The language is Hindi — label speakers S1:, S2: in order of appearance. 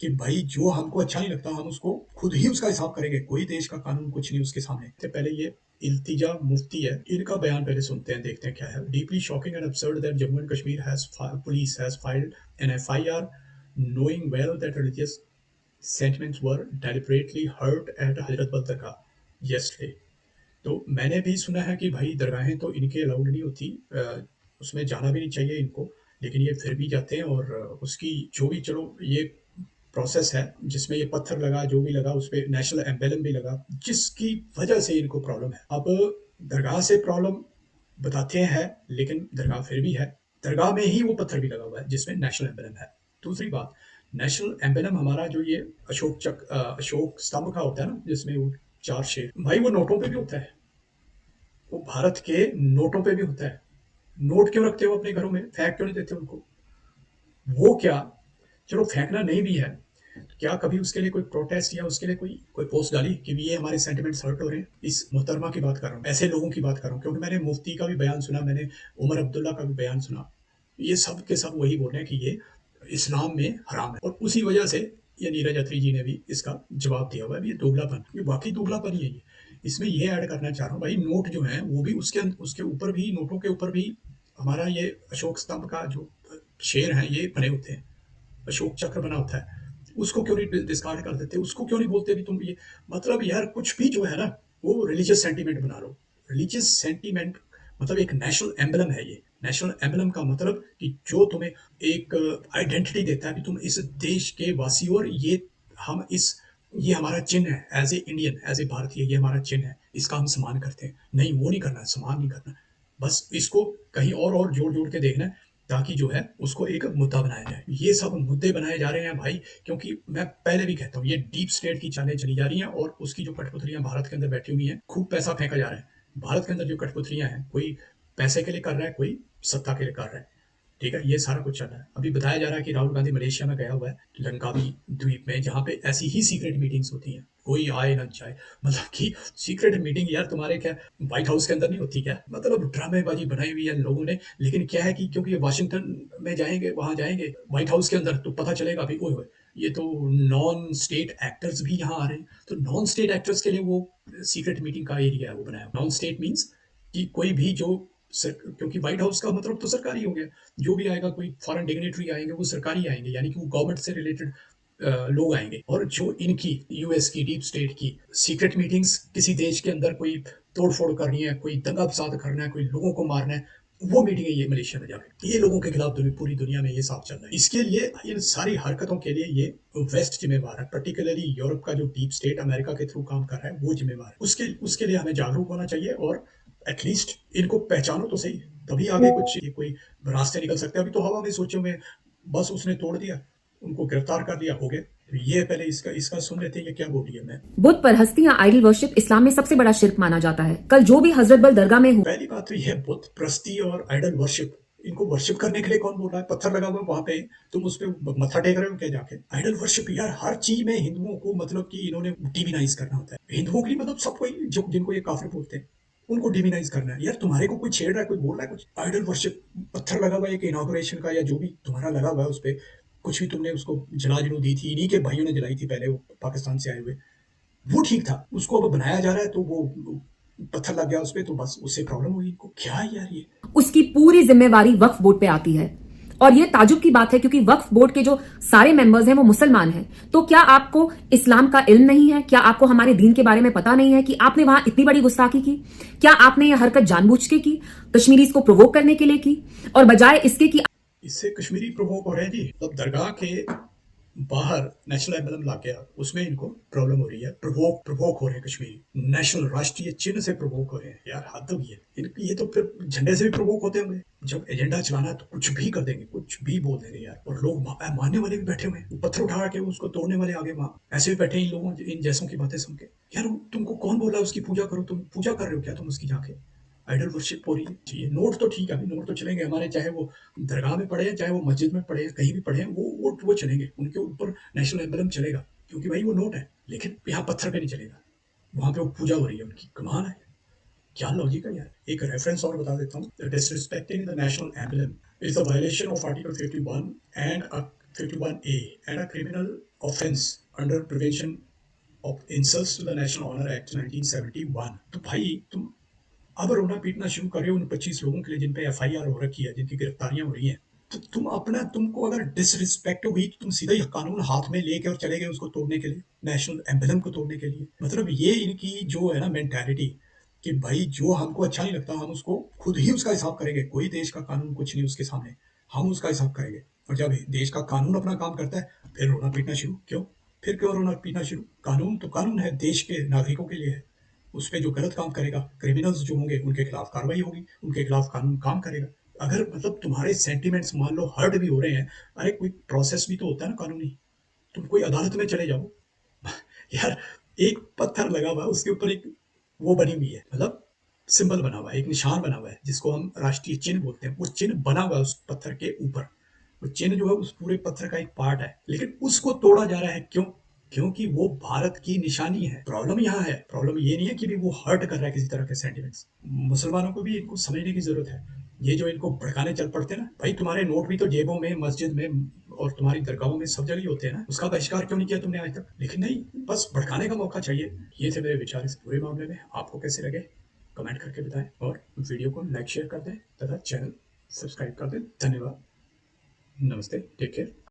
S1: कि भाई जो हमको अच्छा नहीं लगता हम उसको खुद ही उसका हिसाब करेंगे, कोई देश का कानून कुछ नहीं उसके सामने। तो पहले ये इल्तिजा मुफ्ती है, इनका बयान पहले सुनते हैं, देखते हैं क्या है। Deeply shocking and absurd that Jammu and Kashmir has police has filed an FIR knowing well that religious sentiments were deliberately hurt at Hazratbal Dargah yesterday। तो मैंने भी सुना है कि भाई दरगाहें तो इनके अलाउड नहीं होती, उसमें जाना भी नहीं चाहिए इनको, लेकिन ये फिर भी जाते हैं और उसकी जो भी, चलो ये प्रोसेस है जिसमें ये पत्थर लगा, जो भी लगा उस पे नेशनल एम्बेलम भी लगा, जिसकी वजह से इनको प्रॉब्लम है। अब दरगाह से प्रॉब्लम बताते हैं, लेकिन दरगाह फिर भी है, दरगाह में ही वो पत्थर भी लगा हुआ है जिसमें नेशनल एम्बेलम है। दूसरी बात, नेशनल एम्बेलम हमारा जो ये अशोक स्तंभ का होता है ना, जिसमें वो चार शेर, भाई वो नोटों पे भी होता है, वो भारत के नोटों पे भी होता है। नोट क्यों रखते हो अपने घरों में, फेंक क्यों नहीं देते उनको? वो क्या, चलो फेंकना नहीं भी है, क्या कभी उसके लिए कोई प्रोटेस्ट या उसके लिए कोई कोई पोस्ट डाली कि ये हमारे सेंटिमेंट्स हर्ट हो रहे हैं? इस मोहतरमा की बात कर रहा हूँ, ऐसे लोगों की बात कर रहा हूँ, क्योंकि मैंने मुफ्ती का भी बयान सुना, मैंने उमर अब्दुल्ला का भी बयान सुना, ये सब के सब वही बोल रहे हैं कि ये इस्लाम में हराम है, और उसी वजह से ये नीरज अत्री जी ने भी इसका जवाब दिया हुआ है। ये दोगलापन, ये वाकई दोगलापन ही है ये। इसमें ये ऐड करना चाह रहा हूँ भाई, नोट जो है वो भी उसके ऊपर भी, नोटों के ऊपर भी हमारा ये अशोक स्तंभ का जो शेर है ये बने होते हैं, अशोक चक्र बना होता है, उसको क्यों नहीं डिस्कार्ड कर देते? उसको क्यों नहीं बोलते भी तुम ये, मतलब यार कुछ भी जो है ना, वो रिलीजियस सेंटीमेंट बना लो। रिलीजियस सेंटीमेंट मतलब एक नेशनल एम्बलम है ये। नेशनल एम्बलम का मतलब कि जो तुम्हें एक आइडेंटिटी देता है कि तुम इस देश के वासी हो, और ये हम इस, ये हमारा चिन्ह है, as a Indian, as a भारतीय, ये हमारा चिन्ह है, इसका हम सम्मान करते हैं। नहीं, वो नहीं करना, सम्मान नहीं करना, बस इसको कहीं और जोड़ जोड़ के देखना है, ताकि जो है उसको एक मुद्दा बनाया जाए। ये सब मुद्दे बनाए जा रहे हैं भाई, क्योंकि मैं पहले भी कहता हूँ ये डीप स्टेट की चालें चली जा रही हैं, और उसकी जो कठपुतलियां भारत के अंदर बैठी हुई हैं, खूब पैसा फेंका जा रहा है भारत के अंदर। जो कठपुतलियां हैं, कोई पैसे के लिए कर रहा है, कोई सत्ता के लिए कर रहा है, ठीक है, ये सारा कुछ चल रहा है। अभी बताया जा रहा है कि राहुल गांधी मलेशिया में गया हुआ है, लंकावी द्वीप में, जहाँ पे ऐसी ही सीक्रेट मीटिंग्स होती हैं, कोई आए ना जाए, मतलब कि सीक्रेट मीटिंग यार तुम्हारे क्या व्हाइट हाउस के अंदर नहीं होती क्या? मतलब ड्रामेबाजी बनाई हुई है लोगों ने, लेकिन क्या है कि क्योंकि ये वाशिंगटन में जाएंगे, वहां जाएंगे व्हाइट हाउस के अंदर, तो पता चलेगा भाई ओए होए, ये तो नॉन स्टेट एक्टर्स भी यहाँ आ रहे हैं। तो नॉन स्टेट एक्टर्स के लिए वो सीक्रेट मीटिंग का एरिया है वो बनाया। नॉन स्टेट मीन्स कि कोई भी जो क्योंकि व्हाइट हाउस का मतलब तो सरकारी हो गया, जो भी आएगा, कोई फॉरेन डिग्नेटरी आएंगे वो सरकारी आएंगे, यानी कि वो गवर्नमेंट से रिलेटेड लोग आएंगे। और जो इनकी यूएस की डीप स्टेट की सीक्रेट मीटिंग्स, किसी देश के अंदर कोई तोड़ फोड़ करनी है, कोई दंगा फसाद करना है, कोई लोगों को मारना है, वो मीटिंग है ये मलेशिया में जाके, ये लोगों के खिलाफ पूरी दुनिया में ये साफ चल रहा है। इसके लिए इन सारी हरकतों के लिए ये वेस्ट जिम्मेवार है, पर्टिकुलरली यूरोप का जो डीप स्टेट अमेरिका के थ्रू काम कर रहा है वो जिम्मेवार है। उसके लिए हमें जागरूक होना चाहिए, और एटलीस्ट इनको पहचानो तो सही, तभी आगे कुछ ये कोई रास्ते निकल सकते हैं। अभी तो हवा में सोचो में, बस उसने तोड़ दिया, उनको गिरफ्तार कर लिया, हो गया। तो ये पहले इसका इसका सुन लेते हैं ये क्या बोल रही है। मैं,
S2: बुत परस्ती या आइडल वर्शिप इस्लाम में सबसे बड़ा शिर्क माना जाता है। कल जो भी हजरत बल दरगाह में
S1: पहली बात तो ये बुत प्रस्ती और आइडल वर्शिप, इनको वर्शिप करने के लिए कौन बोल रहा है? पत्थर लगा हुआ वहां पे, तुम उस पर मत्था टेक रहे हो क्या जाके? आइडल वर्शिप यार, हर चीज में हिंदुओं को मतलब कि इन्होंने डिविनाइज करना होता है। हिंदुओं की मतलब सबको, जो जिनको ये काफिर बोलते हैं उनको डिविनाइज करना है। यार तुम्हारे को कोई छेड़ रहा है, कोई बोल रहा है कुछ, आइडल वर्शिप, पत्थर लगा हुआ है एक इनॉग्रेशन का या जो भी तुम्हारा लगा हुआ है उस पर, कुछ भी तुमने उसको जला जलू दी थी, इन्हीं के भाइयों ने जलाई थी पहले, वो पाकिस्तान से आए हुए, वो ठीक था। उसको अब बनाया जा रहा है तो वो पत्थर लग गया उस पर, तो बस उससे प्रॉब्लम हुई इनको। क्या है यार ये?
S2: उसकी पूरी जिम्मेवारी वक्फ बोर्ड पे आती है। और यह ताजुब की बात है क्योंकि वक्फ बोर्ड के जो सारे मेंबर्स हैं वो मुसलमान हैं। तो क्या आपको इस्लाम का इल्म नहीं है? क्या आपको हमारे दीन के बारे में पता नहीं है कि आपने वहां इतनी बड़ी गुस्ताखी की? क्या आपने यह हरकत जानबूझ के की, कश्मीरीज को प्रोवोक करने के लिए की, और बजाय इसके कि
S1: इससे कश्मीरी प्रवोक हो रहे हैं जी, मतलब दरगाह के बाहर नेशनल एम्बलम ला गया, उसमें इनको प्रॉब्लम हो रही है, प्रवोक हो रहे हैं कश्मीरी, नेशनल राष्ट्रीय चिन्ह से प्रवोक हो रहे हैं। यार हद होगी है ये तो फिर झंडे से भी प्रवोक होते होंगे। जब एजेंडा चलाना है तो कुछ भी कर देंगे, कुछ भी बोल देंगे यार। और लोग मानने वाले भी बैठे हुए हैं, पत्थर उठा के उसको तोड़ने वाले आगे वहां ऐसे भी बैठे हैं इन लोगों, इन जैसों की बातें सुन के। यार तुमको कौन बोला उसकी पूजा करो? तुम पूजा कर रहे हो क्या तुम उसकी जाके? आइडल वर्शिप हो रही है जी। नोट तो ठीक है, अभी नोट तो चलेंगे हमारे, चाहे वो दरगाह में पढ़े, चाहे वो मस्जिद में पढ़े, कहीं भी पढ़े, वो चलेंगे, उनके ऊपर नेशनल एम्बलम चलेगा, क्योंकि भाई वो नोट है। लेकिन यहाँ पत्थर पे नहीं चलेगा, वहां पे वो पूजा हो रही है उनकी। कमाल है, क्या लॉजिक है यार। एक रेफरेंस और बता देता हूँ, disrespecting the national emblem is a violation of article 51 and 51A and a criminal offense under Prevention of Insults to the National Honor Act 1971। तो भाई तुम अब रोना पीटना शुरू कर रहे हो उन 25 लोगों के लिए जिन पे एफआईआर हो रखी है, जिनकी गिरफ्तारियां हो रही हैं। तो तुमको अगर डिसरिस्पेक्ट हुई तो तुम सीधा ही कानून हाथ में लेके और चले गए उसको तोड़ने के लिए, नेशनल एम्बलम को तोड़ने के लिए। मतलब ये इनकी जो है ना मेंटालिटी कि भाई जो हमको अच्छा नहीं लगता हम उसको खुद ही उसका हिसाब करेंगे। कोई देश का कानून कुछ नहीं उसके सामने, हम उसका हिसाब करेंगे। और जब देश का कानून अपना काम करता है फिर रोना पीटना शुरू। क्यों? फिर क्यों रोना पीटना शुरू? कानून तो कानून है, देश के नागरिकों के लिए है। उस पे जो गलत काम करेगा, क्रिमिनल्स जो होंगे उनके खिलाफ कार्रवाई होगी, उनके खिलाफ कानून काम करेगा। अगर मतलब तुम्हारे सेंटिमेंट्स मान लो हर्ट भी हो रहे हैं, अरे कोई प्रोसेस भी तो होता है ना कानूनी। तुम कोई अदालत में चले जाओ यार, एक पत्थर लगा हुआ है उसके ऊपर एक वो बनी हुई है, मतलब सिंबल बना हुआ है, एक निशान बना हुआ है जिसको हम राष्ट्रीय चिन्ह बोलते हैं। वो चिन्ह बना हुआ है उस पत्थर के ऊपर। वो चिन्ह जो है उस पूरे पत्थर का एक पार्ट है, लेकिन उसको तोड़ा जा रहा है। क्यों? क्योंकि वो भारत की निशानी है। प्रॉब्लम यहाँ है, प्रॉब्लम ये नहीं है कि भी वो हर्ट कर रहा है किसी तरह के सेंटिमेंट्स। मुसलमानों को भी इनको समझने की जरूरत है। ये जो इनको भड़काने चल पड़ते हैं ना, भाई तुम्हारे नोट भी तो जेबों में, मस्जिद में और तुम्हारी दरगाहों में सब जगह होते हैं ना, उसका बहिष्कार क्यों नहीं किया तुमने आज तक? लेकिन नहीं, बस भड़काने का मौका चाहिए। ये थे मेरे विचार इस पूरे मामले में। आपको कैसे लगे कमेंट करके बताएं और वीडियो को लाइक शेयर कर दें तथा चैनल सब्सक्राइब कर दें। धन्यवाद। नमस्ते, टेक केयर।